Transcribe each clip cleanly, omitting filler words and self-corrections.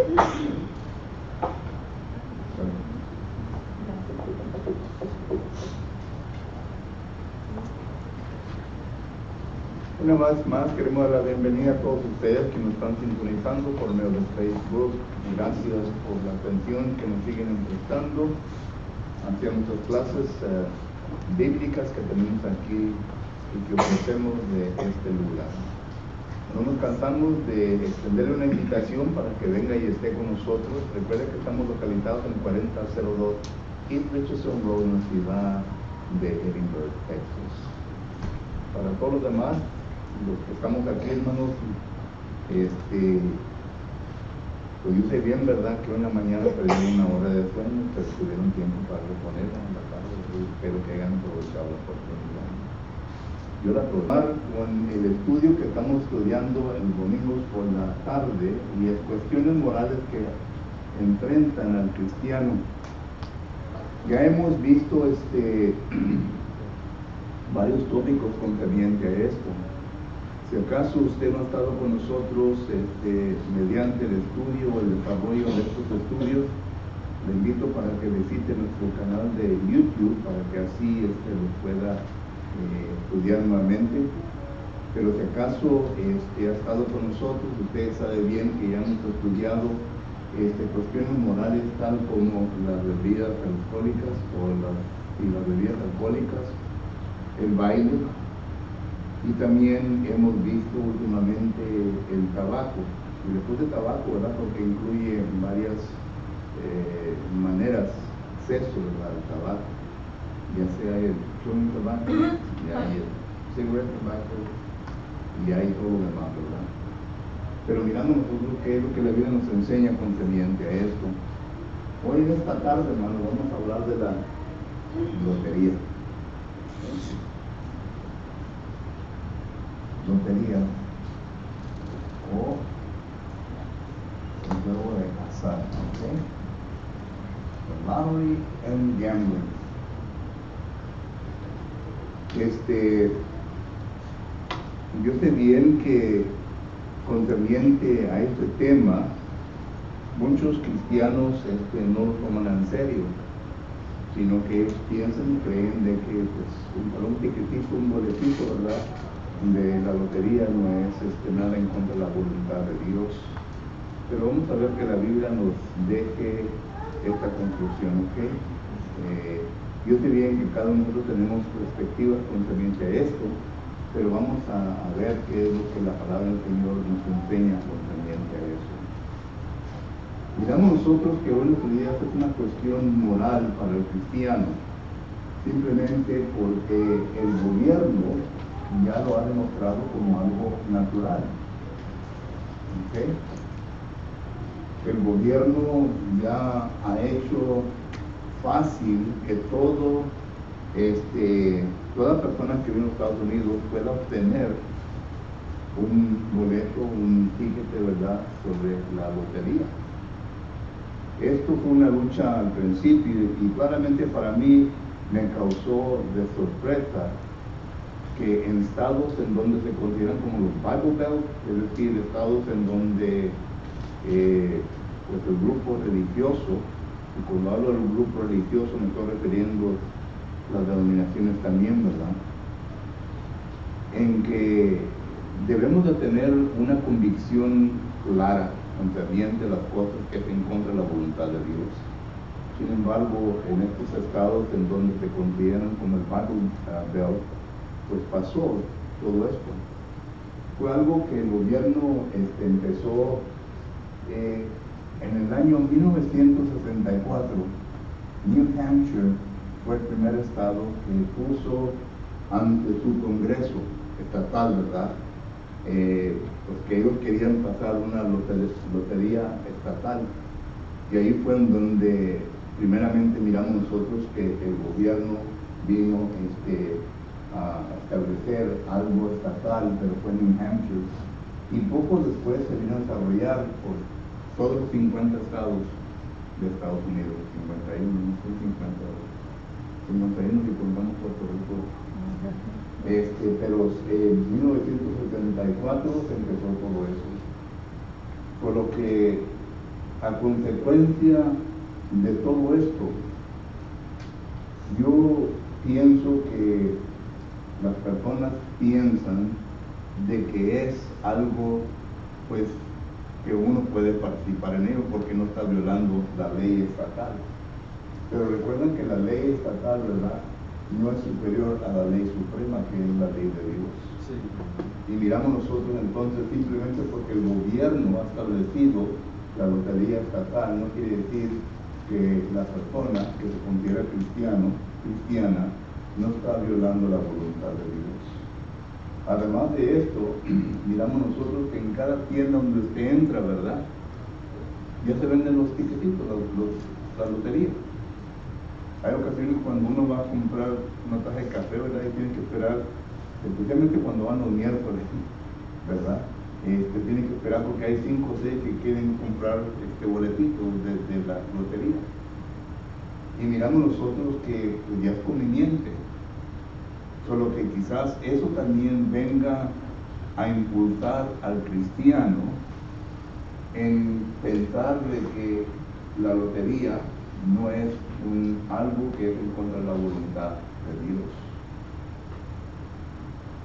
Una vez más queremos dar la bienvenida a todos ustedes que nos están sintonizando por medio de Facebook. Gracias por la atención que nos siguen prestando hacia nuestras clases bíblicas que tenemos aquí y que ofrecemos de este lugar. No nos cansamos de extenderle una invitación para que venga y esté con nosotros. Recuerde que estamos localizados en 4002 East Richardson Road en la ciudad de Edinburgh, Texas. Para todos los demás, los que estamos aquí, hermanos, pues yo sé bien, ¿verdad?, que hoy en la mañana perdieron una hora de sueño, pero tuvieron tiempo para reponerla en la tarde. Espero que hayan aprovechado la oportunidad. Yo la tomar con el estudio que estamos estudiando el domingo por la tarde, y es cuestiones morales que enfrentan al cristiano. Ya hemos visto varios tópicos concernientes a esto. Si acaso usted no ha estado con nosotros mediante el estudio o el desarrollo de estos estudios, le invito para que visite nuestro canal de YouTube para que así lo pueda estudiar nuevamente. Pero si acaso ha estado con nosotros, usted sabe bien que ya hemos estudiado cuestiones morales tal como las bebidas alcohólicas y las bebidas alcohólicas, el baile, y también hemos visto últimamente el tabaco. Y le puse tabaco, ¿verdad?, porque incluye varias maneras, acceso al tabaco, ya sea el chewing tobacco, ya hay el cigarette tobacco, y hay todo lo demás, ¿verdad? Pero mirando nosotros qué es lo que la Biblia nos enseña concerniente a esto. Hoy en esta tarde, hermano, vamos a hablar de la lotería. Lotería o el juego de azar, ¿ok? The lottery and gambling. Yo sé bien que concerniente a este tema, muchos cristianos no lo toman en serio, sino que ellos piensan y creen de que un tiquetito, un boletito, ¿verdad?, de la lotería no es nada en contra de la voluntad de Dios. Pero vamos a ver que la Biblia nos deje esta conclusión, ¿ok? Yo sé bien que cada uno de nosotros tenemos perspectivas concerniente a esto, pero vamos a ver qué es lo que la palabra del Señor nos enseña concerniente a eso. Miramos nosotros que hoy en los días es una cuestión moral para el cristiano, simplemente porque el gobierno ya lo ha demostrado como algo natural. ¿Okay? El gobierno ya ha hecho fácil que toda persona que vive en Estados Unidos pueda obtener un boleto, un ticket de verdad sobre la lotería. Esto fue una lucha al principio y claramente para mí me causó de sorpresa que en estados en donde se consideran como los Bible Belt, es decir, estados en donde pues el grupo religioso, y cuando hablo del grupo religioso me estoy refiriendo a las denominaciones también, ¿verdad?, en que debemos de tener una convicción clara concerniente a las cosas que es en contra de la voluntad de Dios. Sin embargo, en estos estados en donde se consideran como el Bible Belt, pues pasó todo esto. Fue algo que el gobierno empezó en el año 1964. New Hampshire fue el primer estado que puso ante su congreso estatal, ¿verdad?, pues que ellos querían pasar una lotería estatal. Y ahí fue en donde primeramente miramos nosotros que el gobierno vino a establecer algo estatal, pero fue en New Hampshire, y poco después se vino a desarrollar por todos los 50 estados de Estados Unidos, 51, no sé, 51 si contamos Puerto Rico. Pero en 1974 se empezó todo eso, por lo que a consecuencia de todo esto, yo pienso que las personas piensan de que es algo, pues, que uno puede participar en ello porque no está violando la ley estatal. Pero recuerden que la ley estatal, ¿verdad?, no es superior a la ley suprema, que es la ley de Dios. Sí. Y miramos nosotros entonces, simplemente porque el gobierno ha establecido la lotería estatal, no quiere decir que la persona que se considera cristiana, no está violando la voluntad de Dios. Además de esto, miramos nosotros que en cada tienda donde usted entra, ¿verdad?, ya se venden los tiquetitos, la lotería. Hay ocasiones cuando uno va a comprar una taza de café, ¿verdad?, y tiene que esperar, especialmente cuando van los miércoles, ¿verdad?, tiene que esperar porque hay 5 o 6 que quieren comprar boletitos de la lotería. Y miramos nosotros que pues, ya es conveniente, solo que quizás eso también venga a impulsar al cristiano en pensar de que la lotería no es algo que es en contra de la voluntad de Dios.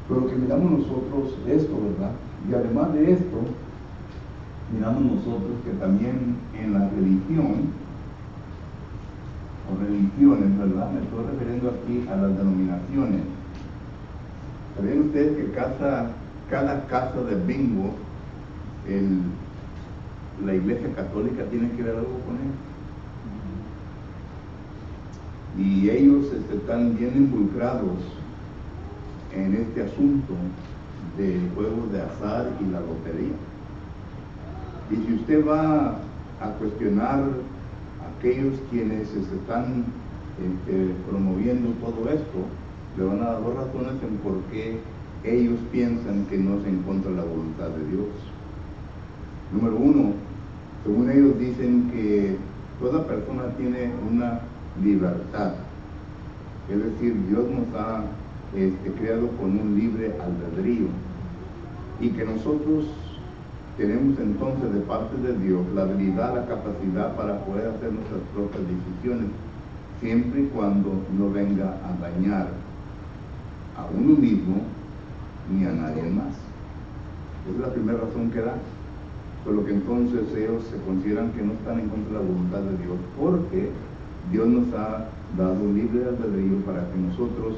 Pero que miramos nosotros esto, ¿verdad? Y además de esto, miramos nosotros que también en la religión, o religiones, ¿verdad?, me estoy refiriendo aquí a las denominaciones. ¿Saben ustedes que cada casa de bingo, la Iglesia Católica tiene que ver algo con él? Y ellos están bien involucrados en este asunto de juegos de azar y la lotería. Y si usted va a cuestionar a aquellos quienes están promoviendo todo esto, le van a dar 2 razones en por qué ellos piensan que no se encuentra la voluntad de Dios. Número 1, según ellos dicen que toda persona tiene una libertad, es decir, Dios nos ha creado con un libre albedrío, y que nosotros tenemos entonces de parte de Dios la habilidad, la capacidad para poder hacer nuestras propias decisiones, siempre y cuando no venga a dañar a uno mismo ni a nadie más. Esa es la primera razón que da. Por lo que entonces ellos se consideran que no están en contra de la voluntad de Dios, porque Dios nos ha dado un libre albedrío para que nosotros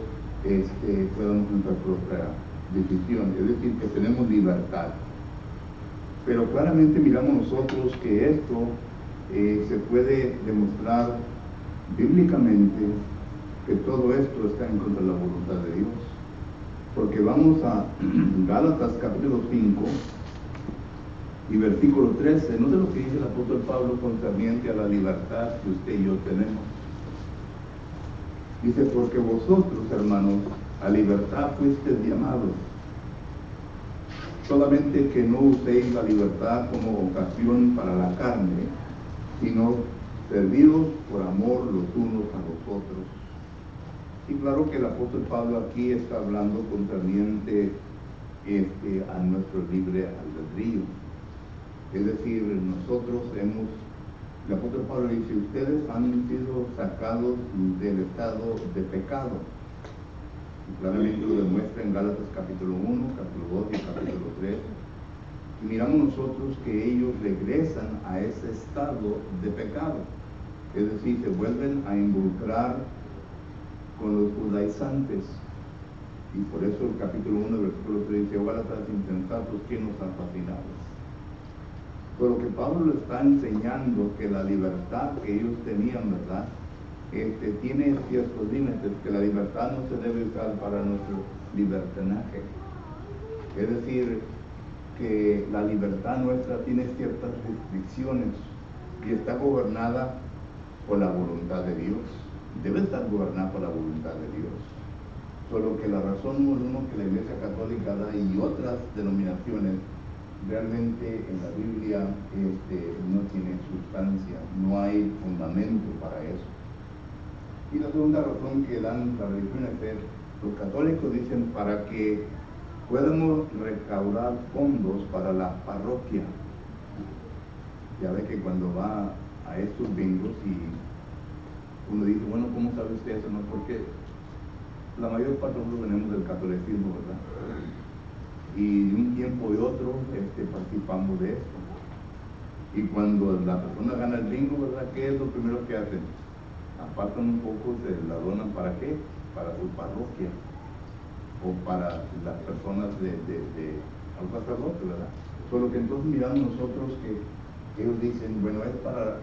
podamos nuestra propia decisión, es decir, que tenemos libertad. Pero claramente miramos nosotros que esto se puede demostrar bíblicamente, que todo esto está en contra de la voluntad de Dios. Porque vamos a Gálatas capítulo 5 y versículo 13, no sé lo que dice el apóstol Pablo concerniente a la libertad que usted y yo tenemos. Dice, porque vosotros, hermanos, a libertad fuisteis llamados, solamente que no uséis la libertad como ocasión para la carne, sino servidos por amor los unos a los otros. Y claro que el apóstol Pablo aquí está hablando concerniente a nuestro libre albedrío. Es decir, nosotros el apóstol Pablo dice, ustedes han sido sacados del estado de pecado. Y claramente lo demuestra en Gálatas capítulo 1, capítulo 2 y capítulo 3. Y miramos nosotros que ellos regresan a ese estado de pecado. Es decir, se vuelven a involucrar con los judaizantes. Y por eso el capítulo 1, versículo 3 dice, Gálatas insensatos, ¿quién nos ha fascinado? Por lo que Pablo le está enseñando que la libertad que ellos tenían, ¿verdad?, tiene ciertos límites, que la libertad no se debe usar para nuestro libertinaje. Es decir, que la libertad nuestra tiene ciertas restricciones y está gobernada por la voluntad de Dios. Debe estar gobernada por la voluntad de Dios. Solo que la razón número 1 que la Iglesia Católica da y otras denominaciones realmente en la Biblia no tiene sustancia, no hay fundamento para eso. Y la segunda razón que dan las religiones es, los católicos dicen, para que podamos recaudar fondos para la parroquia. Ya ve que cuando va a estos bingos y uno dice, bueno, ¿cómo sabe usted eso? No, porque la mayor parte de nosotros venimos del catolicismo, ¿verdad? Y de un tiempo y otro participamos de esto. Y cuando la persona gana el bingo, ¿verdad? ¿Qué es lo primero que hacen? Apartan un poco, se la donan, ¿para qué? Para su parroquia o para las personas al sacerdote, ¿verdad? Solo que entonces miramos nosotros que ellos dicen, bueno, es para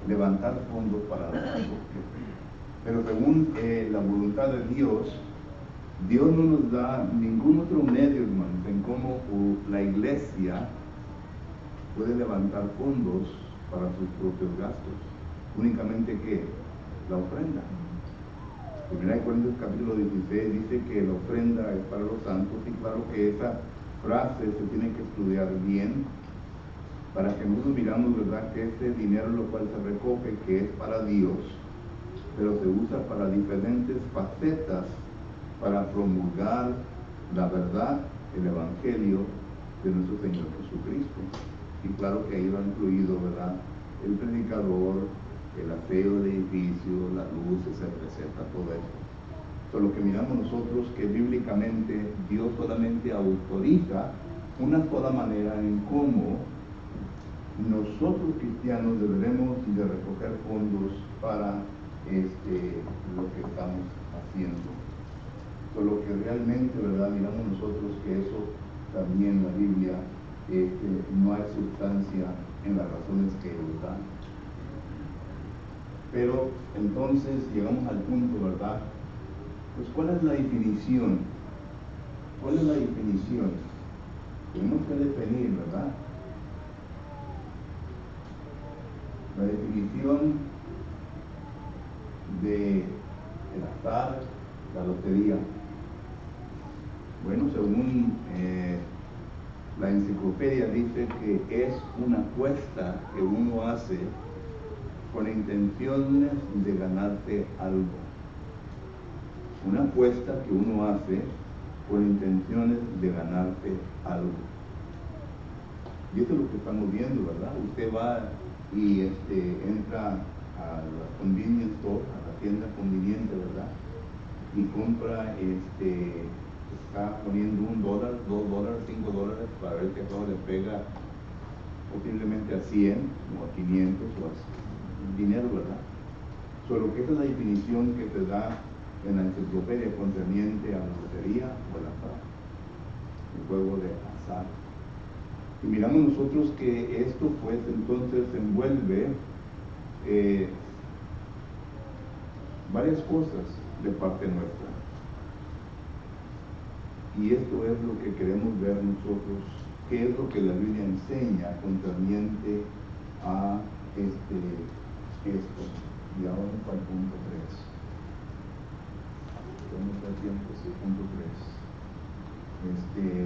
levantar fondos para la parroquia. Pero según la voluntad de Dios, Dios no nos da ningún otro medio, hermanos, en cómo la iglesia puede levantar fondos para sus propios gastos. Únicamente que la ofrenda. Primera de Corintios capítulo 16 dice que la ofrenda es para los santos, y claro que esa frase se tiene que estudiar bien para que nosotros miramos, ¿verdad?, que ese dinero lo cual se recoge, que es para Dios, pero se usa para diferentes facetas para promulgar la verdad, el evangelio de nuestro Señor Jesucristo. Y claro que ahí va incluido, ¿verdad?, el predicador, el aseo del edificio, la luz, etcétera, etcétera, todo eso. Pero lo que miramos nosotros que bíblicamente Dios solamente autoriza una sola manera en cómo nosotros cristianos deberemos de recoger fondos para lo que estamos haciendo. Pero lo que realmente, ¿verdad?, miramos nosotros que eso también en la Biblia no hay sustancia en las razones que ellos dan. Pero entonces llegamos al punto, ¿verdad? Pues ¿cuál es la definición? ¿Cuál es la definición? Tenemos que definir, ¿verdad? La definición de el azar, la lotería. Bueno, según la enciclopedia dice que es una apuesta que uno hace con intenciones de ganarte algo. Una apuesta que uno hace con intenciones de ganarte algo. Y eso es lo que estamos viendo, ¿verdad? Usted va y entra a la convenience store, a la tienda conveniente, ¿verdad? Y compra, está poniendo $1, $2, $5 para ver que todo le pega posiblemente a 100 o a 500 o a dinero, ¿verdad? Solo que esa es la definición que te da en la enciclopedia concerniente a la lotería o el azar, el juego de azar. Y miramos nosotros que esto pues entonces envuelve varias cosas de parte nuestra. Y esto es lo que queremos ver nosotros, qué es lo que la Biblia enseña concerniente a esto. Y ahora vamos al punto 3. ¿Cómo está el tiempo? Sí, punto 3.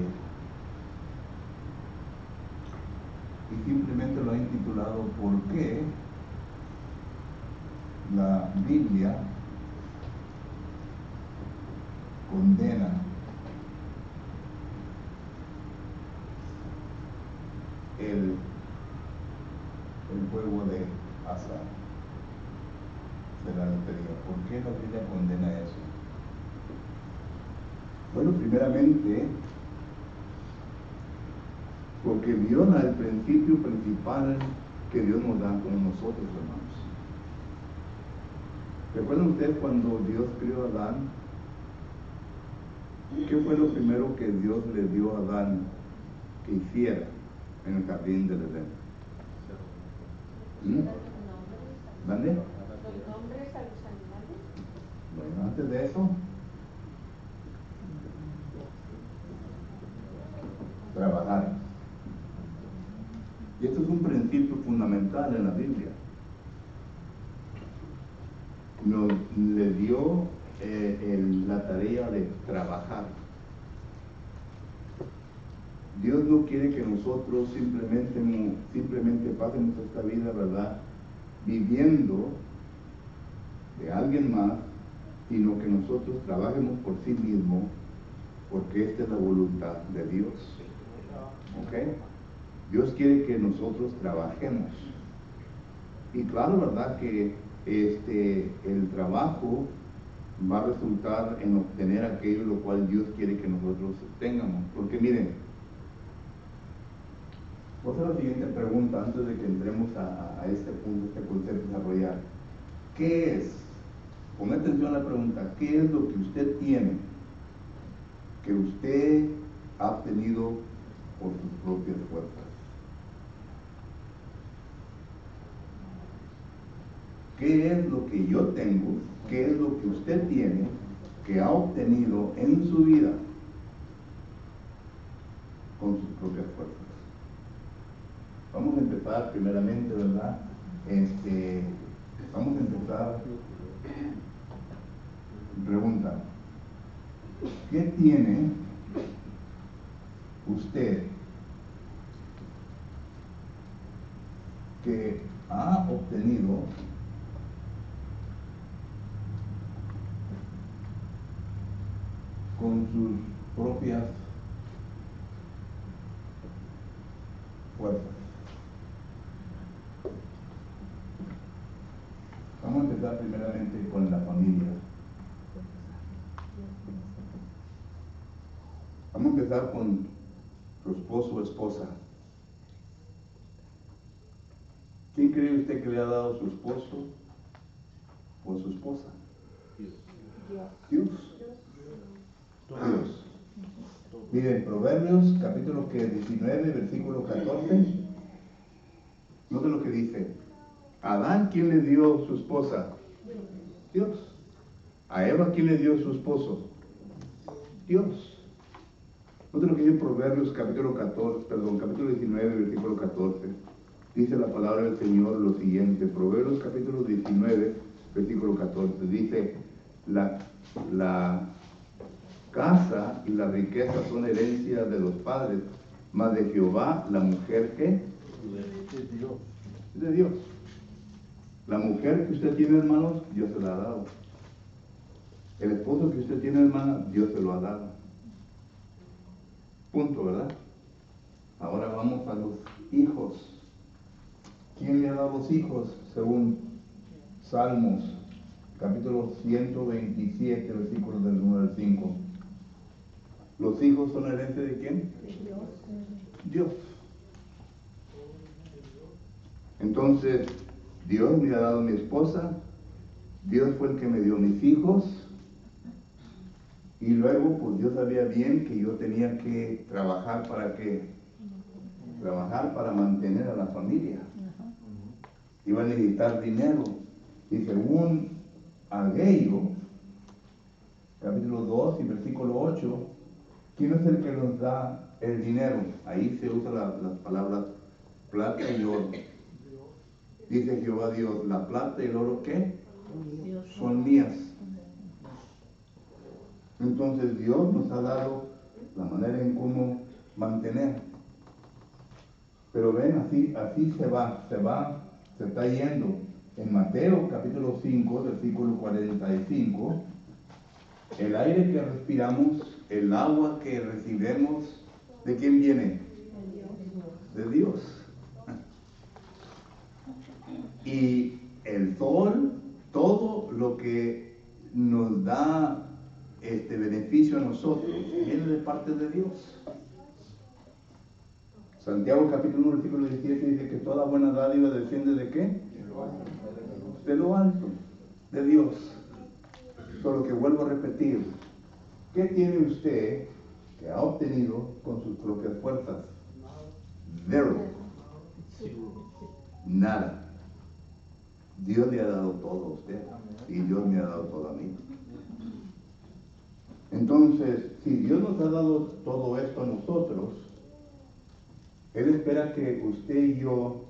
Y simplemente lo he intitulado ¿Por qué la Biblia condena el juego de azar, de la lotería? ¿Por qué la Biblia condena eso? Bueno, primeramente, porque viola el principio principal que Dios nos da con nosotros, hermanos. ¿Recuerdan ustedes cuando Dios crió a Adán? ¿Qué fue lo primero que Dios le dio a Adán que hiciera en el jardín del Edén? ¿Dónde? ¿Los nombres a los animales? Bueno, antes de eso, trabajar. Y esto es un principio fundamental en la Biblia. Le dio la tarea de trabajar. Dios no quiere que nosotros simplemente pasemos esta vida, ¿verdad?, viviendo de alguien más, sino que nosotros trabajemos por sí mismos, porque esta es la voluntad de Dios. ¿Ok? Dios quiere que nosotros trabajemos. Y claro, ¿verdad? Que el trabajo va a resultar en obtener aquello lo cual Dios quiere que nosotros tengamos. Porque miren, voy a hacer la siguiente pregunta antes de que entremos a este punto, este concepto desarrollar. ¿Qué es? Ponga atención a la pregunta. ¿Qué es lo que usted tiene que usted ha obtenido por sus propias fuerzas? ¿Qué es lo que yo tengo? ¿Qué es lo que usted tiene que ha obtenido en su vida con sus propias fuerzas? Vamos a empezar primeramente, ¿verdad? Vamos a empezar. Pregunta: ¿qué tiene usted que ha obtenido con sus propias fuerzas? Vamos a empezar primeramente con la familia. Vamos a empezar con su esposo o esposa. ¿Quién cree usted que le ha dado su esposo o su esposa? Dios. Dios. Miren, Proverbios capítulo 19, versículo 14. Note lo que dice. Adán, ¿quién le dio su esposa? Dios. A Eva, ¿quién le dio su esposo? Dios. Note lo que dice Proverbios capítulo 19, versículo 14. Dice la palabra del Señor lo siguiente. Proverbios capítulo 19, versículo 14. Dice, la casa y la riqueza son herencia de los padres, mas de Jehová la mujer, ¿qué? Es Dios. Es de Dios. La mujer que usted tiene, hermanos, Dios se la ha dado. El esposo que usted tiene, hermana, Dios se lo ha dado. Punto, ¿verdad? Ahora vamos a los hijos. ¿Quién le ha dado los hijos? Según Salmos, capítulo 127, versículos del 1 al 5. ¿Los hijos son herencia de quién? De Dios. Dios. Entonces, Dios me ha dado mi esposa, Dios fue el que me dio mis hijos, y luego, pues Dios sabía bien que yo tenía que trabajar para qué. Trabajar para mantener a la familia. Iba a necesitar dinero. Y según Ageo, capítulo 2 y versículo 8, ¿quién es el que nos da el dinero? Ahí se usa las palabras plata y oro. Dice Jehová Dios, la plata y el oro, ¿qué? Son mías. Entonces Dios nos ha dado la manera en cómo mantener. Pero ven, así se está yendo. En Mateo capítulo 5, versículo 45, el aire que respiramos, el agua que recibimos, ¿de quién viene? De Dios. Y el sol, todo lo que nos da beneficio a nosotros, viene de parte de Dios. Santiago capítulo 1, versículo 17 dice que toda buena dádiva desciende ¿de qué? De lo alto, de Dios. Solo que vuelvo a repetir, ¿qué tiene usted que ha obtenido con sus propias fuerzas? Zero. Nada. Dios le ha dado todo a usted y Dios me ha dado todo a mí. Entonces, si Dios nos ha dado todo esto a nosotros, Él espera que usted y yo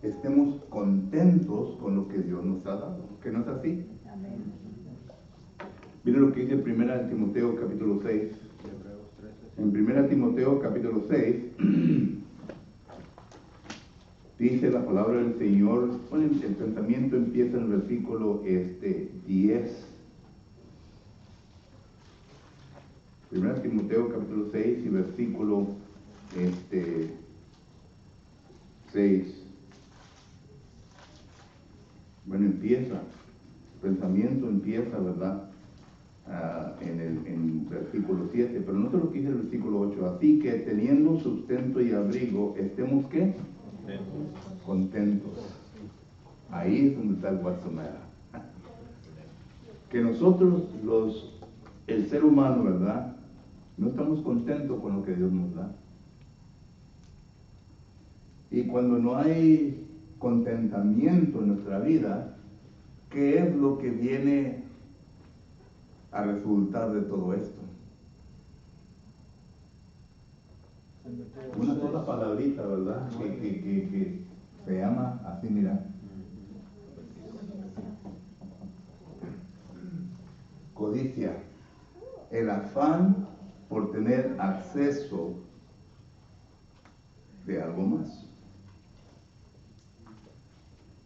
estemos contentos con lo que Dios nos ha dado. ¿Que no es así? Amén. Mire lo que dice 1 Timoteo capítulo 6. En 1 Timoteo capítulo 6 dice la palabra del Señor. Bueno, el pensamiento empieza en el versículo 10. 1 Timoteo capítulo 6 y versículo 6. Bueno, empieza, el pensamiento empieza, ¿verdad? En versículo 7, pero no lo que dice el versículo 8. Así que teniendo sustento y abrigo, estemos ¿qué? Contentos. Ahí es donde está el Guatemala. Que nosotros, el ser humano, ¿verdad? No estamos contentos con lo que Dios nos da. Y cuando no hay contentamiento en nuestra vida, ¿qué es lo que viene a resultar de todo esto? Una sola palabrita, ¿verdad? Que se llama así, mira. Codicia. El afán por tener acceso de algo más.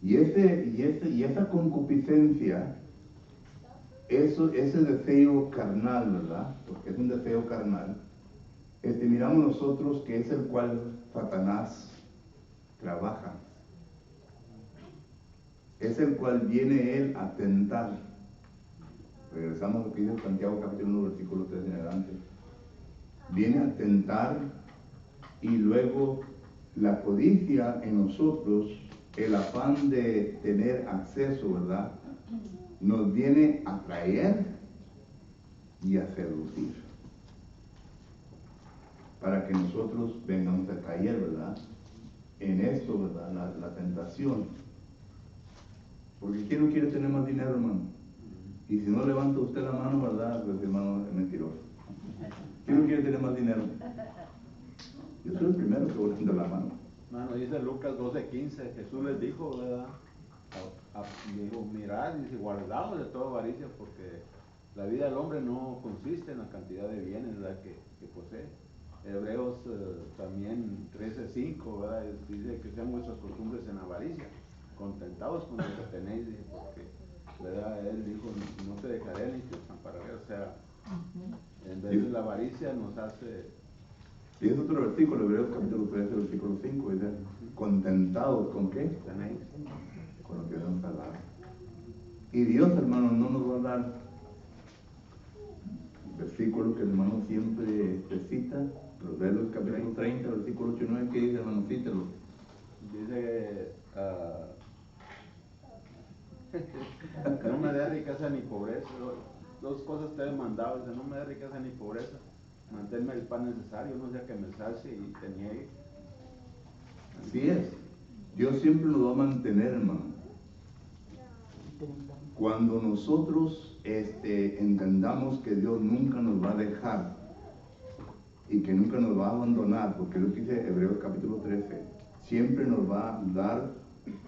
Y esa concupiscencia, ese deseo carnal, ¿verdad? Porque es un deseo carnal. Miramos nosotros que es el cual Satanás trabaja. Es el cual viene él a tentar. Regresamos a lo que dice Santiago capítulo 1, versículo 3 en adelante. Viene a tentar y luego la codicia en nosotros, el afán de tener acceso, ¿verdad? Nos viene a atraer y a seducir. Para que nosotros vengamos a caer, ¿verdad? En esto, ¿verdad? La tentación. Porque ¿quién no quiere tener más dinero, hermano? Y si no levanta usted la mano, ¿verdad? Pues hermano, es mentiroso. ¿Quién no quiere tener más dinero? Yo soy el primero que voy a levantar la mano. Mano, dice Lucas 12:15, Jesús les dijo, ¿verdad? Dijo, mirad, dice, guardaos de toda avaricia, porque la vida del hombre no consiste en la cantidad de bienes, ¿verdad? que posee. Hebreos también 13:5, ¿verdad? Dice que sean vuestras costumbres en avaricia, contentados con lo que tenéis, porque, ¿verdad? Él dijo, no te dejaré ni te desampararé, o sea, en vez de la avaricia nos hace... Y es otro versículo, Hebreos capítulo 13, versículo 5, dice, contentados ¿con qué? Tenéis. Con lo que Dios nos ha dado. Y Dios, hermano, no nos va a dar versículo que el hermano siempre cita, Proverbios capítulo 30, versículo 8 y 9, ¿qué dice, hermano? Cítelo. Dice, no me dé riqueza ni pobreza, dos cosas te he mandado, dice, no me dé riqueza ni pobreza, manténme el pan necesario, no sea que me sacie y te niegue. Así es, Dios siempre nos va a mantener, hermano. Cuando nosotros entendamos que Dios nunca nos va a dejar y que nunca nos va a abandonar, porque lo que dice Hebreos capítulo 13, siempre nos va a dar,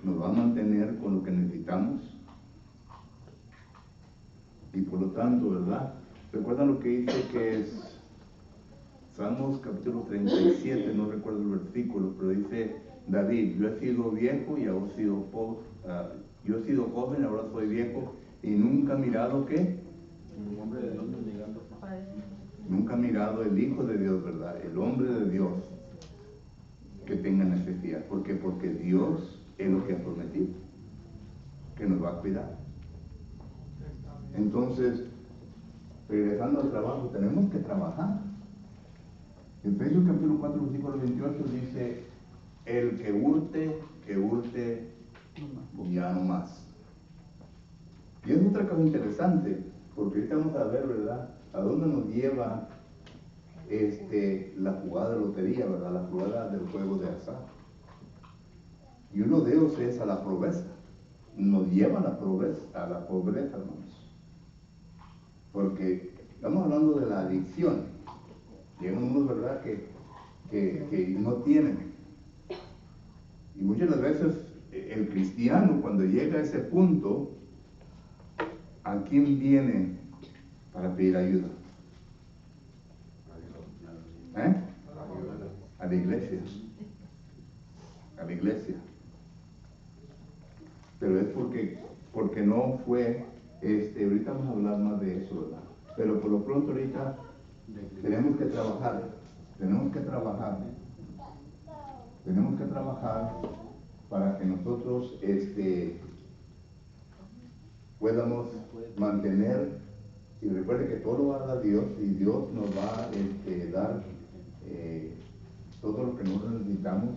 nos va a mantener con lo que necesitamos. Y por lo tanto, ¿verdad? ¿Recuerdan lo que dice que es Salmos capítulo 37? No recuerdo el versículo, pero dice David, yo he sido viejo y ahora he sido pobre. Yo he sido joven, ahora soy viejo y nunca he mirado ¿qué? Un hombre de Dios mendigando. Nunca he mirado el Hijo de Dios, ¿verdad? El hombre de Dios que tenga necesidad. ¿Por qué? Porque Dios es lo que ha prometido, que nos va a cuidar. Entonces, regresando al trabajo, tenemos que trabajar. En Efesios capítulo 4, versículo 28 dice, el que hurte ya no más. Y es otra cosa interesante, porque ahorita vamos a ver, ¿verdad? A dónde nos lleva la jugada de lotería, ¿verdad? La jugada del juego de azar. Y uno de ellos es a la pobreza. Nos lleva a la pobreza, hermanos. Porque estamos hablando de la adicción. Llegan unos, ¿verdad? Que no tienen. Y muchas de las veces el cristiano, cuando llega a ese punto, ¿a quién viene para pedir ayuda? A la iglesia. A la iglesia. Pero es porque no fue, ahorita vamos a hablar más de eso, ¿verdad? Pero por lo pronto ahorita tenemos que trabajar. Tenemos que trabajar para que nosotros podamos mantener, y recuerde que todo lo va a dar Dios, y Dios nos va a dar todo lo que nosotros necesitamos.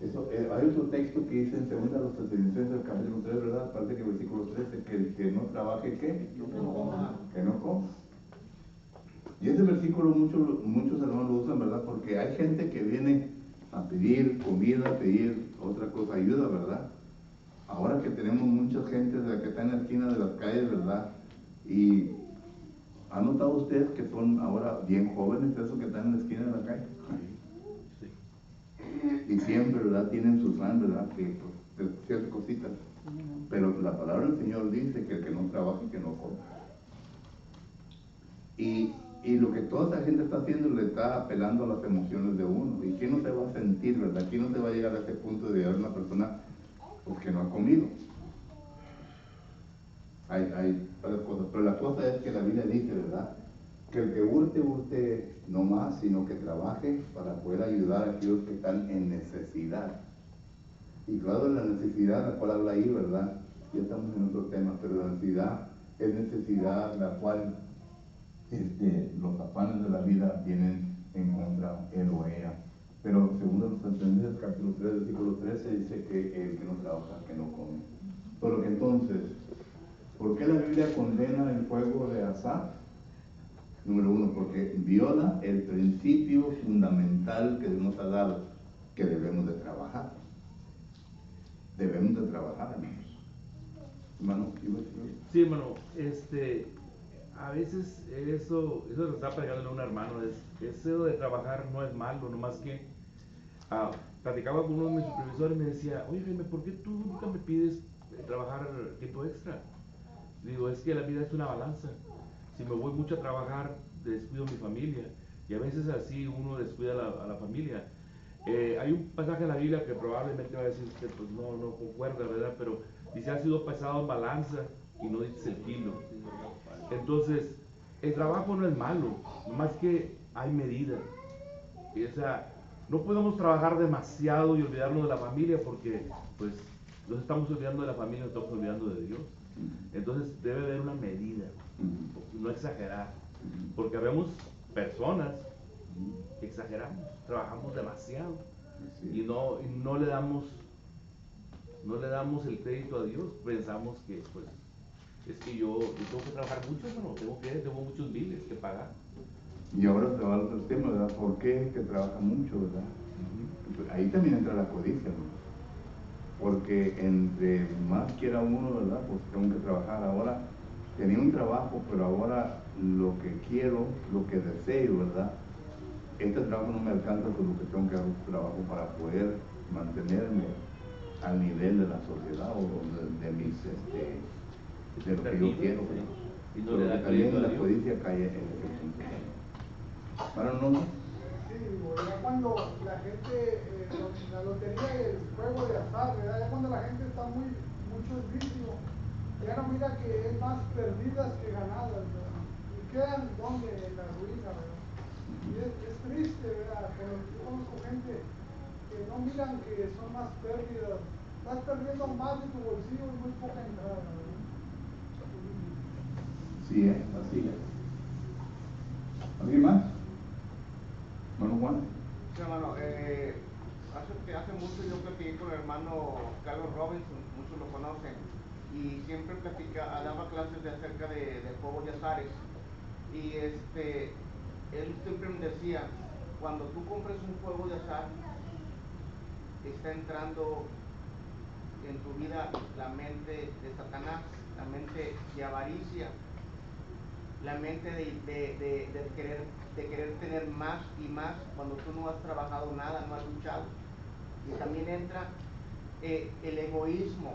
Eso, hay otro texto que dice en 2 Tesalonicenses, capítulo 3, ¿verdad? Parece que el versículo 13, que el que no trabaje, ¿qué? Que no coma. Y ese versículo muchos hermanos lo usan, ¿verdad? Porque hay gente que viene a pedir comida, a pedir otra cosa, ayuda, ¿verdad? Ahora que tenemos mucha gente de la que está en la esquina de las calles, ¿verdad? Y ¿ha notado usted que son ahora bien jóvenes esos que están en la esquina de la calle? Y siempre, ¿verdad? Tienen su plan, ¿verdad? Que pues, ciertas cositas. Pero la palabra del Señor dice que el que no trabaje, que no coma. Y lo que toda esa gente está haciendo le está apelando a las emociones de uno. ¿Y quién no se va a sentir, verdad? ¿Quién no se va a llegar a ese punto de ver una persona pues, que no ha comido? Hay varias cosas. Pero la cosa es que la Biblia dice, ¿verdad? Que el que hurte no más, sino que trabaje para poder ayudar a aquellos que están en necesidad. Y claro, la necesidad, la cual habla ahí, ¿verdad? Ya estamos en otro tema, pero la necesidad es necesidad la cual los afanes de la vida vienen en contra él o ella. Pero según los Tesalonicenses, capítulo 3, versículo 13, dice que el que no trabaja, que no come. Por lo que entonces, ¿por qué la Biblia condena el juego de azar? Número 1, porque viola el principio fundamental que Dios nos ha dado, que debemos de trabajar. Debemos de trabajar, hermanos. Hermano, ¿iba a decir algo? Sí, hermano, a veces eso lo está pregando un hermano, eso de trabajar no es malo, nomás que platicaba con uno de mis supervisores y me decía, oye Jaime, ¿por qué tú nunca me pides trabajar tiempo extra? Digo, es que la vida es una balanza. Si me voy mucho a trabajar, descuido a mi familia. Y a veces así uno descuida a la familia. Hay un pasaje en la Biblia que probablemente va a decir que pues no concuerda, ¿verdad? Pero dice, ha sido pesado en balanza y no dices el kilo. Entonces, el trabajo no es malo, más que hay medida. O sea, no podemos trabajar demasiado y olvidarnos de la familia porque pues nos estamos olvidando de la familia, nos estamos olvidando de Dios. Entonces debe haber una medida, no exagerar, porque vemos personas que exageramos, trabajamos demasiado y no le damos el crédito a Dios. Pensamos que pues es que yo tengo que trabajar mucho, pero tengo muchos biles que pagar. Y ahora se va al otro tema, ¿verdad? ¿Por qué? Que trabaja mucho, ¿verdad? Ahí también entra la codicia, ¿no? Porque entre más quiera uno, ¿verdad? Pues tengo que trabajar. Ahora tenía un trabajo, pero ahora lo que quiero, lo que deseo, ¿verdad? Este trabajo no me alcanza, por lo que tengo que hacer un trabajo para poder mantenerme al nivel de la sociedad o de mis, de lo que yo quiero, ¿verdad? Y no Pero le da que también crédito a la Dios. codicia cae en ese punto. Para no. Sí, ya cuando la gente, la lotería y el juego de azar, ¿verdad? Ya cuando la gente está mucho en vicio, ya no mira que es más perdidas que ganadas, ¿verdad? Y quedan donde en la ruina, ¿verdad? Y es triste, ¿verdad? Pero yo conozco gente que no miran que son más pérdidas, estás perdiendo más de tu bolsillo y muy poca entrada, ¿verdad? Sí, así es. ¿Alguien más? Bueno, Juan. Sí, hermano, hace mucho yo platiqué con el hermano Carlos Robinson, muchos lo conocen, y siempre daba clases acerca de juegos de azares. Y él siempre me decía, cuando tú compres un juego de azar, está entrando en tu vida la mente de Satanás, la mente de avaricia, la mente de querer tener más y más cuando tú no has trabajado nada, no has luchado. Y también entra el egoísmo.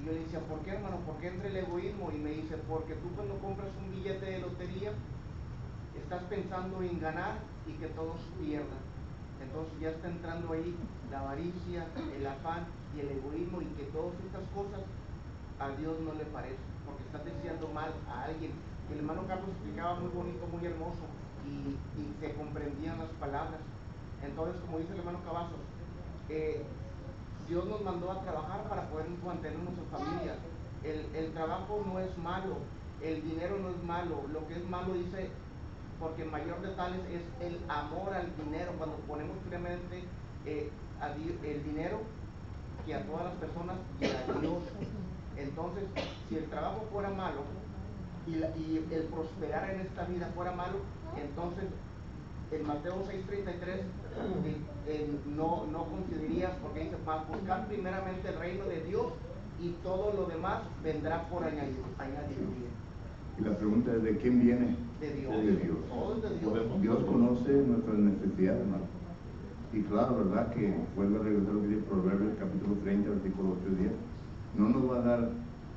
Y yo le decía, ¿por qué, hermano? ¿Por qué entra el egoísmo? Y me dice, porque tú cuando compras un billete de lotería, estás pensando en ganar y que todos pierdan. Entonces ya está entrando ahí la avaricia, el afán y el egoísmo, y que todas estas cosas a Dios no le parece, porque estás deseando mal a alguien. El hermano Carlos explicaba muy bonito, muy hermoso, y se comprendían las palabras. Entonces, como dice el hermano Cavazos, Dios nos mandó a trabajar para poder mantener nuestras familias. El trabajo no es malo, el dinero no es malo. Lo que es malo, dice, porque mayor de tales es el amor al dinero. Cuando ponemos primeramente el dinero, que a todas las personas y a Dios. Entonces, si el trabajo fuera malo y el prosperar en esta vida fuera malo, entonces en Mateo 6:33 no considerarías, porque dice, para buscar primeramente el reino de Dios y todo lo demás vendrá por añadidura. Y la pregunta es, ¿de quién viene? De Dios. De Dios. Todo es de Dios. Dios conoce nuestras necesidades, hermano. Y claro, ¿verdad? Que vuelve a regresar lo que dice Proverbios capítulo 30, versículo 8 y 10. No nos va a dar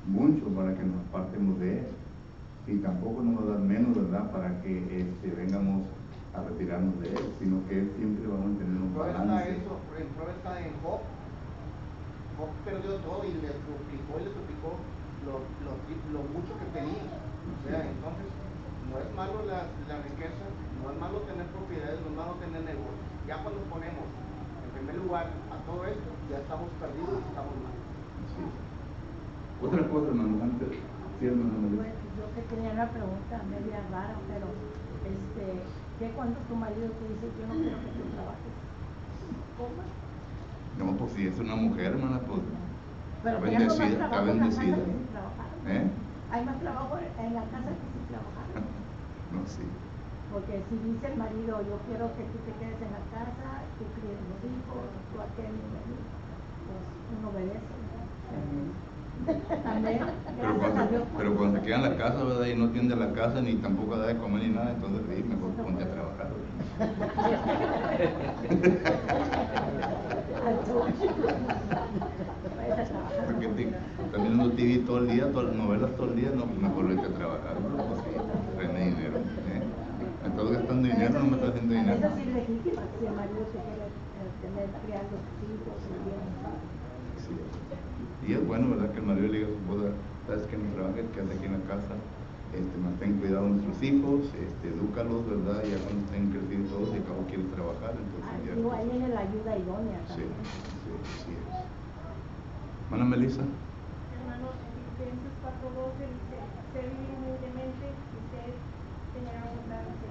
mucho para que nos apartemos de Él. Y tampoco nos va a dar menos, ¿verdad? Para que vengamos a retirarnos de Él, sino que Él siempre va a mantener un balance. En prueba está en Job. Job perdió todo y le suplicó lo mucho que tenía. O sea, entonces, no es malo la riqueza, no es malo tener propiedades, no es malo tener negocios. Ya cuando ponemos en primer lugar a todo esto, ya estamos perdidos y estamos mal. Sí. Otra cosa, hermano, antes, sí, hermano. Bueno, yo que tenía una pregunta media rara, pero ¿qué cuando tu marido te dice yo no quiero que tú trabajes? ¿Cómo? No, pues si es una mujer, hermana, pues Pero está que hay más bendecida, está trabajo en la casa bendecida. que sin trabajar. Hay más trabajo en la casa que sin trabajar. No, sí. Porque si dice el marido, yo quiero que tú te quedes en la casa, tú críes los hijos, tú atiendes, pues uno obedece. Amén. Gracias a Dios. Pero cuando se queda en la casa, ¿verdad? Y no atiende la casa, ni tampoco da de comer ni nada, entonces sí, mejor ponte a trabajar. Porque estás viendo TV todo el día, todas las novelas todo el día, no, pues mejor vete a trabajar, ¿no? Pues sí, rende dinero. Me estás gastando dinero, no me estás haciendo dinero. Eso sí es legítimo, si el marido te quiere tener criando sus hijos y bien. Sí. Y es bueno, ¿verdad? Que el marido le diga a su esposa, sabes que no trabajes, quédate aquí en la casa, mantén cuidado de nuestros hijos, edúcalos, ¿verdad? Ya cuando estén crecidos todos y acabo quieres trabajar, entonces ya. Digo, ahí viene la ayuda idónea Sí, también. sí es. Hermana Melissa. Hermano, en Filipenses 4:12 dice, sé vivir humildemente y sé tener abundancia.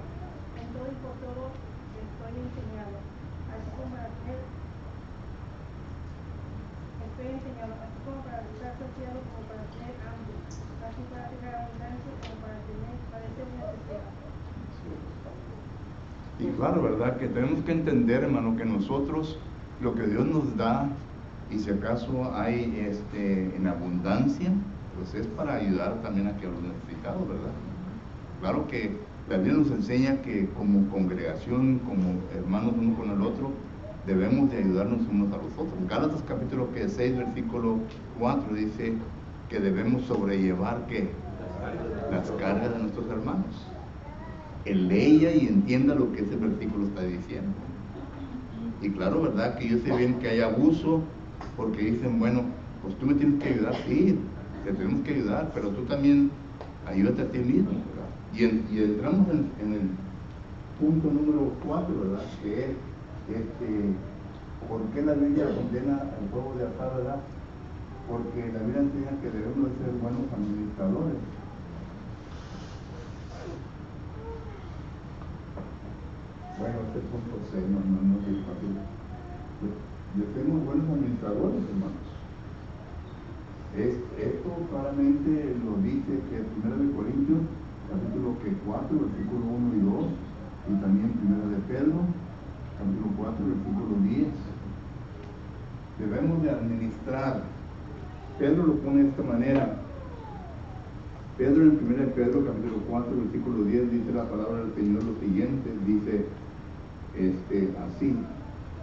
En todo y por todo estoy enseñado, así como para tener, así como para estar saciado, como para tener hambre, así para tener abundancia, como para padecer necesidad. Y claro, ¿verdad? Que tenemos que entender, hermano, que nosotros, lo que Dios nos da, y si acaso hay en abundancia, pues es para ayudar también a que los necesitados, ¿verdad? Claro que la Biblia nos enseña que como congregación, como hermanos uno con el otro, debemos de ayudarnos unos a los otros. Gálatas capítulo 6, versículo 4 dice que debemos sobrellevar ¿qué? Las cargas de nuestros hermanos. Él leya y entienda lo que ese versículo está diciendo. Y claro, ¿verdad? Que yo sé bien que hay abuso, porque dicen, bueno, pues tú me tienes que ayudar, sí, te tenemos que ayudar, pero tú también ayúdate a ti mismo, ¿verdad? Y entramos en el punto número 4, ¿verdad? Que es, ¿por qué la Biblia condena al juego de azar, verdad? Porque la Biblia enseña que debemos de ser buenos administradores. Bueno, este punto 6 no es fácil. Yo tengo buenos administradores, hermanos. Esto claramente lo dice que 1 Corintios, capítulo 4, versículo 1 y 2, y también 1 de Pedro, capítulo 4, versículo 10. Debemos de administrar. Pedro lo pone de esta manera. Pedro en 1 de Pedro, capítulo 4, versículo 10, dice la palabra del Señor lo siguiente, dice así: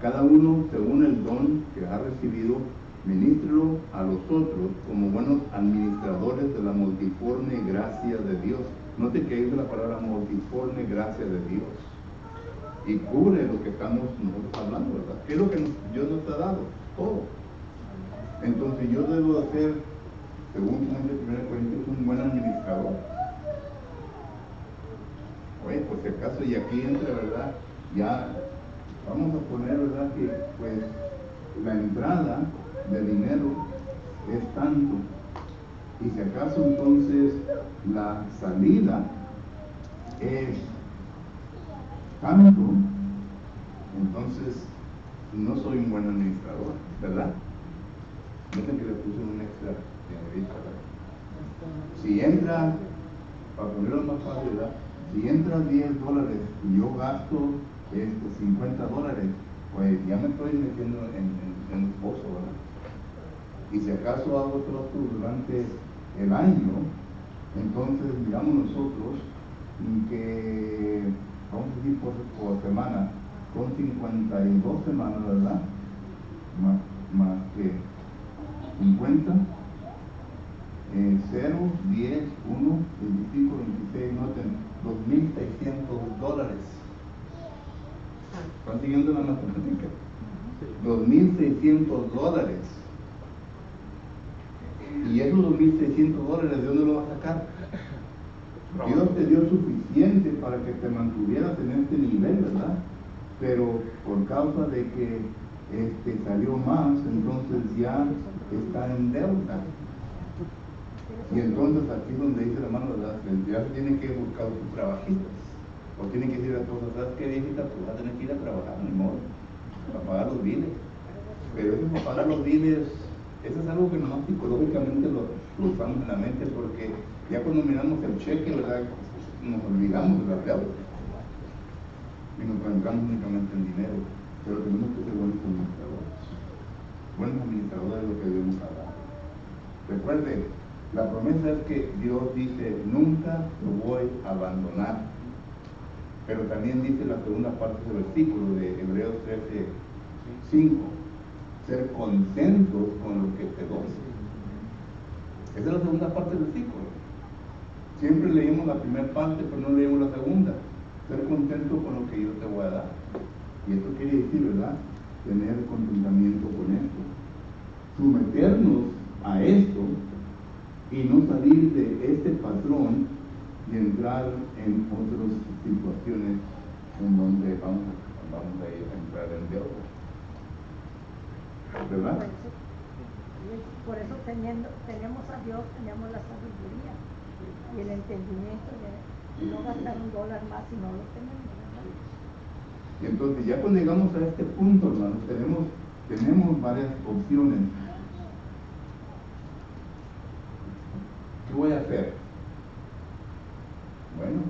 cada uno según el don que ha recibido, ministrelo a los otros como buenos administradores de la multiforme gracia de Dios. Note que dice la palabra multiforme gracia de Dios. Y cubre lo que estamos nosotros hablando, ¿verdad? ¿Qué es lo que Dios nos ha dado? Todo. Entonces yo debo ser, según 1 Corintios, un buen administrador. Oye, por si acaso, y aquí entra, ¿verdad? Ya vamos a poner, ¿verdad? Que pues la entrada de dinero es tanto, y si acaso entonces la salida es tanto, entonces no soy un buen administrador, ¿verdad? Miren que le puse un extra señorita, ¿verdad? Si entra, para ponerlo más fácil, ¿verdad? Si entra $10 y yo gasto $50, pues ya me estoy metiendo en un pozo, ¿verdad? Y si acaso hago trato durante el año, entonces miramos nosotros que, vamos a decir por semana, son 52 semanas, ¿verdad? Más que 50, 0, 10, 1, 25, 26, noten, $2,600. ¿Están siguiendo la matemática? $2,600. Y esos $2,600, ¿de dónde lo vas a sacar? Dios te dio suficiente para que te mantuvieras en este nivel, ¿verdad? Pero por causa de que salió más, entonces ya está en deuda. Y entonces aquí es donde dice la mano, ¿verdad? Ya tiene que buscar sus trabajitos. O tiene que decir a todos, ¿sabes qué, viejita? Pues vas a tener que ir a trabajar, ni modo, para pagar los biles. Pero eso para pagar los biles, eso es algo que nomás psicológicamente lo usamos en la mente, porque ya cuando miramos el cheque, ¿verdad? Nos olvidamos de las deudas. Y nos concentramos únicamente en dinero. Pero tenemos que ser buenos administradores. Buenos administradores es lo que debemos hablar. Recuerde, la promesa es que Dios dice, nunca lo voy a abandonar. Pero también dice la segunda parte del versículo de Hebreos 13:5, ser contentos con lo que te doy. Esa es la segunda parte del versículo. Siempre leímos la primera parte, pero no leímos la segunda. Ser contento con lo que yo te voy a dar. Y esto quiere decir, ¿verdad? Tener contentamiento con esto. Someternos a esto y no salir de este patrón y entrar en otras situaciones en donde vamos a ir a entrar en deuda. ¿Verdad? Por eso tenemos a Dios, tenemos la sabiduría y el entendimiento de no gastar $1 más si no lo tenemos, ¿verdad? Y entonces ya cuando llegamos a este punto, hermanos, tenemos varias opciones. ¿Qué voy a hacer? Bueno,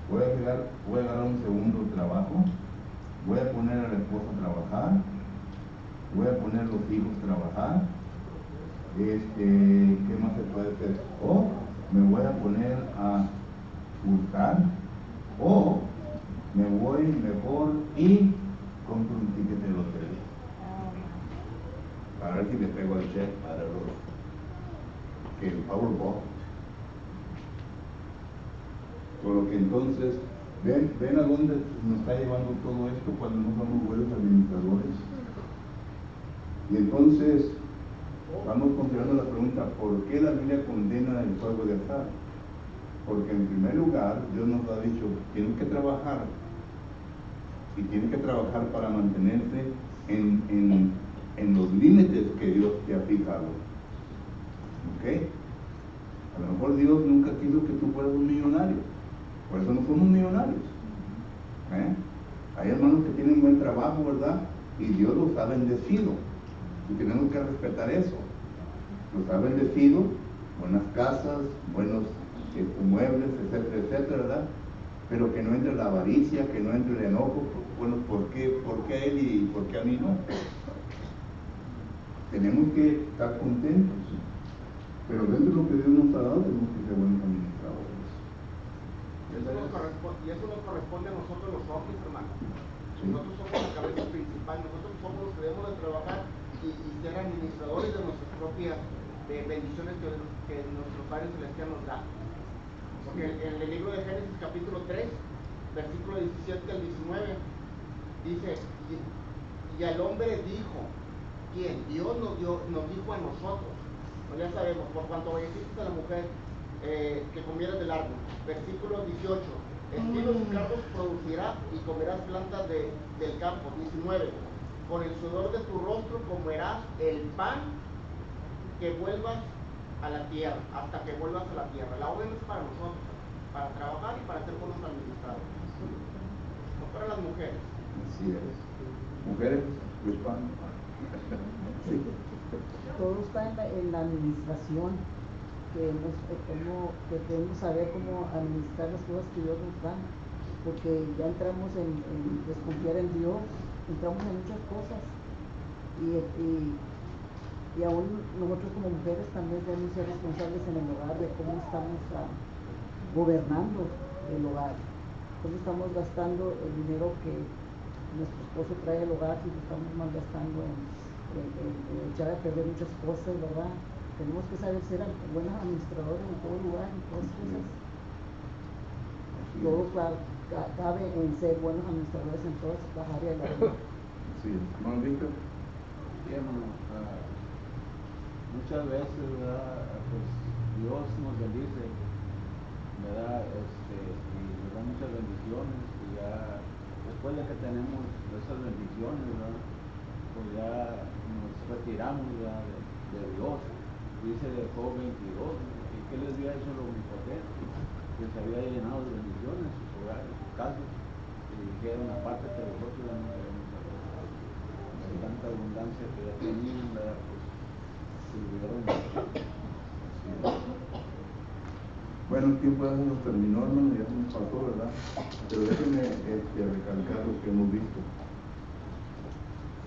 voy a agarrar un segundo trabajo, voy a poner a la esposa a trabajar, voy a poner a los hijos a trabajar, ¿qué más se puede hacer? O me voy a poner a buscar, o me voy mejor y compro un ticket de lotería para ver si le pego el check para el Powerball. Por lo que entonces, ven a dónde nos está llevando todo esto cuando no somos buenos administradores. Y entonces vamos considerando la pregunta, ¿por qué la Biblia condena el juego de azar? Porque en primer lugar Dios nos ha dicho, tienes que trabajar, y tienes que trabajar para mantenerse en los límites que Dios te ha fijado. ¿Ok? A lo mejor Dios nunca quiso que tú fueras un millonario, por eso no somos millonarios. Hay hermanos que tienen buen trabajo, ¿verdad? Y Dios los ha bendecido, y tenemos que respetar eso. Los ha bendecido, buenas casas, buenos muebles, etcétera, etcétera, ¿verdad? Pero que no entre la avaricia, que no entre el enojo. Bueno, ¿por qué a él y por qué a mí no? Tenemos que estar contentos, pero dentro de lo que Dios nos ha dado tenemos que ser buenos administradores. Y eso nos corresponde a nosotros los hombres, hermano. Sí. Nosotros somos la cabeza principal, nosotros somos los que debemos de trabajar y ser administradores de nuestras propias bendiciones que nuestro Padre Celestial nos da. Porque en el libro de Génesis capítulo 3, versículo 17 al 19, dice, y al hombre dijo, ¿quién? Dios nos dijo a nosotros, pues ya sabemos, por cuanto obedeciste a la mujer que comieras del árbol. Versículo 18, espinos y cardos producirá y comerás plantas del campo. 19, con el sudor de tu rostro comerás el pan que vuelvas a la tierra, hasta que vuelvas a la tierra. La orden es para nosotros, para trabajar y para ser buenos administradores, no para las mujeres. Así es. Mujeres, el pan. Sí. Todo está en la administración, que debemos saber cómo administrar las cosas que Dios nos da, porque ya entramos en desconfiar en Dios, entramos en muchas cosas, y aún nosotros como mujeres también debemos ser responsables en el hogar de cómo estamos gobernando el hogar, cómo estamos gastando el dinero que nuestro esposo trae al hogar, si lo estamos malgastando en echar a perder muchas cosas, ¿verdad? Tenemos que saber ser buenos administradores en todo lugar, en todas cosas. Todo cabe en ser buenos administradores en todas las áreas de la vida. Sí, hermano Víctor. Sí, hermano, muchas veces, ¿verdad? Pues Dios nos bendice, ¿verdad? Y nos da muchas bendiciones, y ya después de que tenemos esas bendiciones, ¿verdad? Pues ya nos retiramos, ¿verdad? de Dios. Dice Job 22, ¿y qué les había hecho el omnipotente? Que se había llenado de bendiciones sus hogares, sus casas, y dijeron, aparte que vosotros ya no queremos saber. De tanta abundancia que ya tenían, ¿verdad? Pues sirvieron. Bueno, el tiempo ya se nos terminó, hermano, ya se nos pasó, ¿verdad? Pero déjenme recalcar lo que hemos visto.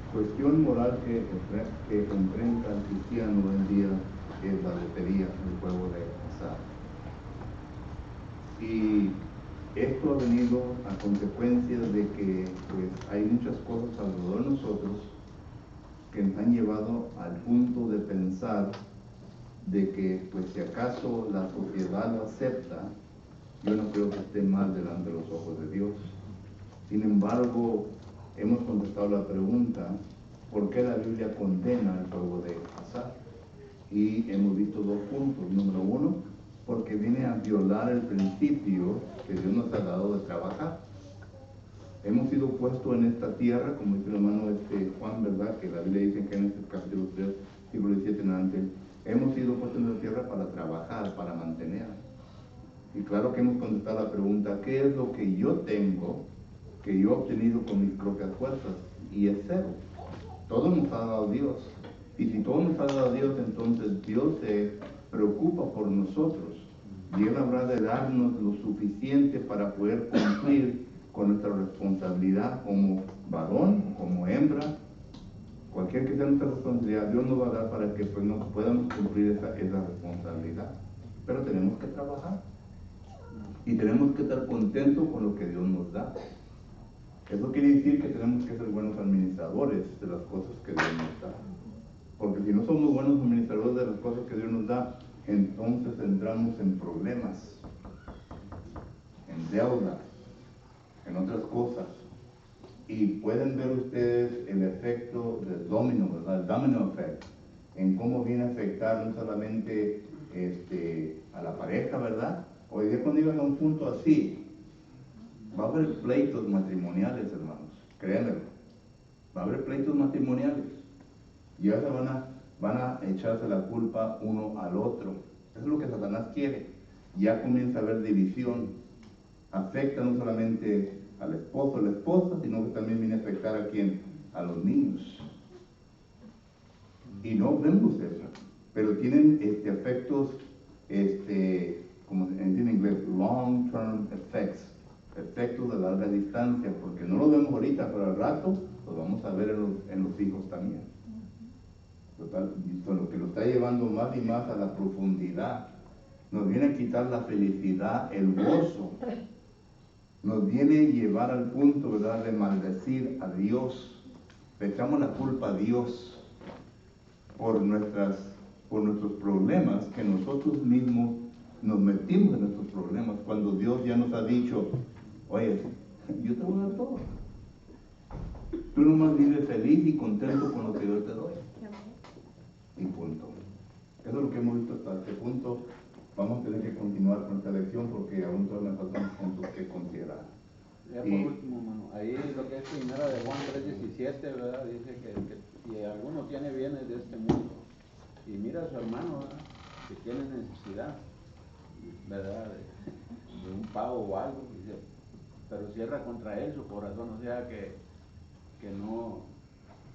Cuestión moral que enfrenta el cristiano hoy en día es la lotería, el juego de azar. Y esto ha venido a consecuencia de que pues, hay muchas cosas alrededor de nosotros que nos han llevado al punto de pensar de que, pues si acaso la sociedad lo acepta, yo no creo que esté mal delante de los ojos de Dios. Sin embargo, hemos contestado la pregunta, ¿por qué la Biblia condena el juego de azar? Y hemos visto dos puntos. Número uno, porque viene a violar el principio que Dios nos ha dado de trabajar. Hemos sido puestos en esta tierra, como dice el hermano Juan, ¿verdad? Que la Biblia dice en Génesis capítulo 3, versículo 17 en adelante, hemos sido puestos en esta tierra para trabajar, para mantener. Y claro que hemos contestado la pregunta, ¿qué es lo que yo tengo, que yo he obtenido con mis propias fuerzas? Y es cero. Todo nos ha dado Dios. Y si todo nos ha dado Dios, entonces Dios se preocupa por nosotros. Y Él habrá de darnos lo suficiente para poder cumplir con nuestra responsabilidad como varón, como hembra. Cualquier que sea nuestra responsabilidad, Dios nos va a dar para que pues, nos podamos cumplir esa responsabilidad. Pero tenemos que trabajar. Y tenemos que estar contentos con lo que Dios nos da. Eso quiere decir que tenemos que ser buenos administradores de las cosas que Dios nos da. Porque si no somos buenos administradores de las cosas que Dios nos da, entonces entramos en problemas, en deuda, en otras cosas. Y pueden ver ustedes el efecto del domino, ¿verdad? El domino effect, en cómo viene a afectar no solamente a la pareja, ¿verdad? Hoy día cuando llegan a un punto así, va a haber pleitos matrimoniales, hermanos, créanmelo. Va a haber pleitos matrimoniales. Y ya se van a echarse la culpa uno al otro. Eso es lo que Satanás quiere. Ya comienza a haber división. Afecta no solamente al esposo o la esposa, sino que también viene a afectar a quién, a los niños. Y no vemos eso. Pero tienen efectos, como se dice en inglés, long term effects. Efectos de larga distancia, porque no lo vemos ahorita, pero al rato lo vamos a ver en los hijos también. Total, lo que lo está llevando más y más a la profundidad. Nos viene a quitar la felicidad, el gozo. Nos viene a llevar al punto, ¿verdad?, de maldecir a Dios. Le echamos la culpa a Dios por nuestros problemas, que nosotros mismos nos metimos en nuestros problemas, cuando Dios ya nos ha dicho, oye, yo te voy a dar todo. Tú nomás vives feliz y contento con lo que yo te doy. Y punto. Eso es lo que hemos visto hasta este punto. Vamos a tener que continuar con esta lección porque aún todavía me faltan puntos que considerar. Ya por último, hermano, ahí lo que es primera de Juan 3:17, ¿verdad? Dice que si alguno tiene bienes de este mundo y mira a su hermano, ¿verdad?, que tiene necesidad, ¿verdad?, de un pago o algo, dice, pero cierra contra él su corazón, o sea que no,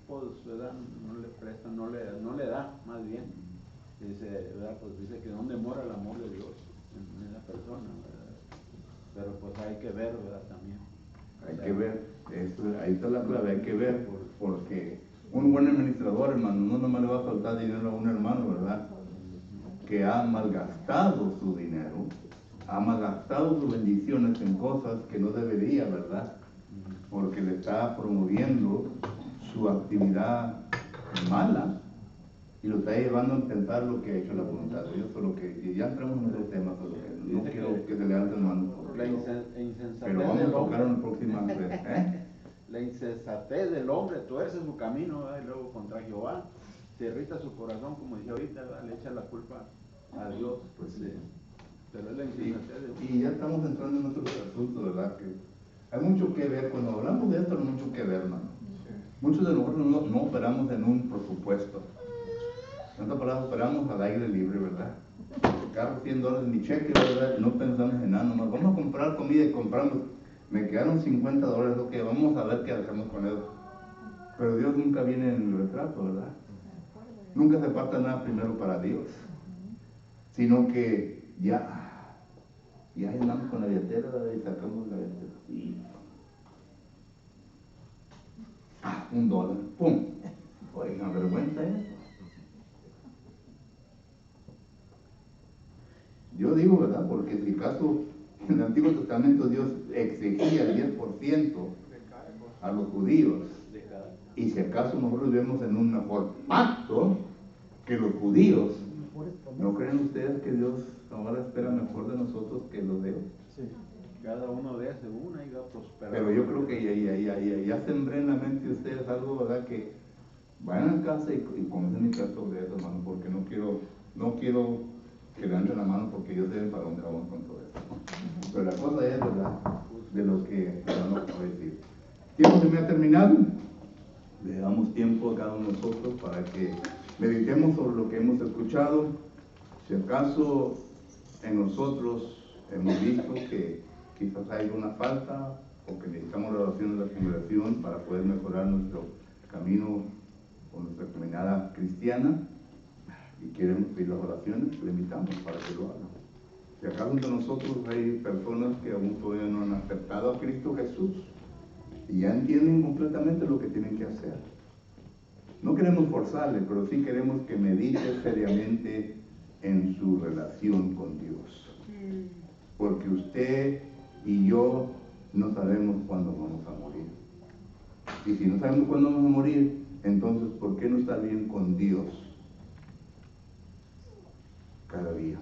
pues, ¿verdad?, no le presta, no le da, más bien, dice, ¿verdad?, pues dice que donde mora el amor de Dios en esa persona, ¿verdad? Pero pues hay que ver, ¿verdad?, también. Hay que ver, ahí está la clave, hay que ver, porque un buen administrador, hermano, no nomás le va a faltar dinero a un hermano, ¿verdad?, que ha malgastado su dinero, ha malgastado sus bendiciones en cosas que no debería, ¿verdad?, porque le está promoviendo su actividad mala y lo está llevando a pensar lo que ha hecho la voluntad de Dios, solo que y ya entramos en otro tema, solo que no quiero que se levanten manos, pero vamos a tocar en la próxima vez, La insensatez del hombre tuerce su camino, ¿verdad?, y luego contra Jehová se irrita su corazón, como decía ahorita, ¿verdad?, le echa la culpa a Dios, pues sí. Pero es la insensatez del hombre. Y ya estamos entrando en otros asuntos, ¿verdad?, que hay mucho que ver, cuando hablamos de esto hay mucho que ver, hermano. Muchos de nosotros no operamos en un presupuesto. En otras palabras, operamos al aire libre, ¿verdad? Agarro $100 en mi cheque, ¿verdad? No pensamos en nada, nomás vamos a comprar comida y compramos. Me quedaron $50, ok, vamos a ver qué hacemos con eso. Pero Dios nunca viene en el retrato, ¿verdad? Nunca se aparta nada primero para Dios, sino que ya andamos con la billetera, ¿verdad?, y sacamos la billetera. Y $1, ¡pum! Oiga, vergüenza eso. Yo digo, ¿verdad?, porque si acaso en el Antiguo Testamento Dios exigía el 10% a los judíos, y si acaso nosotros vivimos en un mejor pacto que los judíos, ¿no creen ustedes que Dios ahora espera mejor de nosotros que los de ellos? Sí. Cada uno de según ahí va a prosperar. Pero yo creo que ya sembré en la mente de ustedes algo, ¿verdad?, que vayan a casa y comienzen sobre eso, hermano, porque no quiero que levanten la mano, porque yo sé para dónde vamos con todo esto. Pero la cosa es, ¿verdad?, de lo que vamos a decir. ¿Tiempo se me ha terminado? Le damos tiempo a cada uno de nosotros para que meditemos sobre lo que hemos escuchado. Si acaso en nosotros hemos visto que quizás hay una falta o que necesitamos la oración de la congregación para poder mejorar nuestro camino o nuestra caminada cristiana y queremos pedir las oraciones, le invitamos para que lo hagan. Si acaso entre nosotros hay personas que aún todavía no han aceptado a Cristo Jesús y ya entienden completamente lo que tienen que hacer, no queremos forzarle, pero sí queremos que medite seriamente en su relación con Dios, porque usted y yo no sabemos cuándo vamos a morir. Y si no sabemos cuándo vamos a morir, entonces ¿por qué no estar bien con Dios cada día?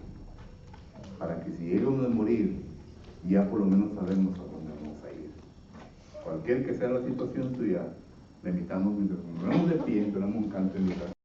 Para que si llegamos a morir, ya por lo menos sabemos a dónde vamos a ir. Cualquier que sea la situación suya, le invitamos, mientras nos ponemos de pie, esperamos un canto en mi casa.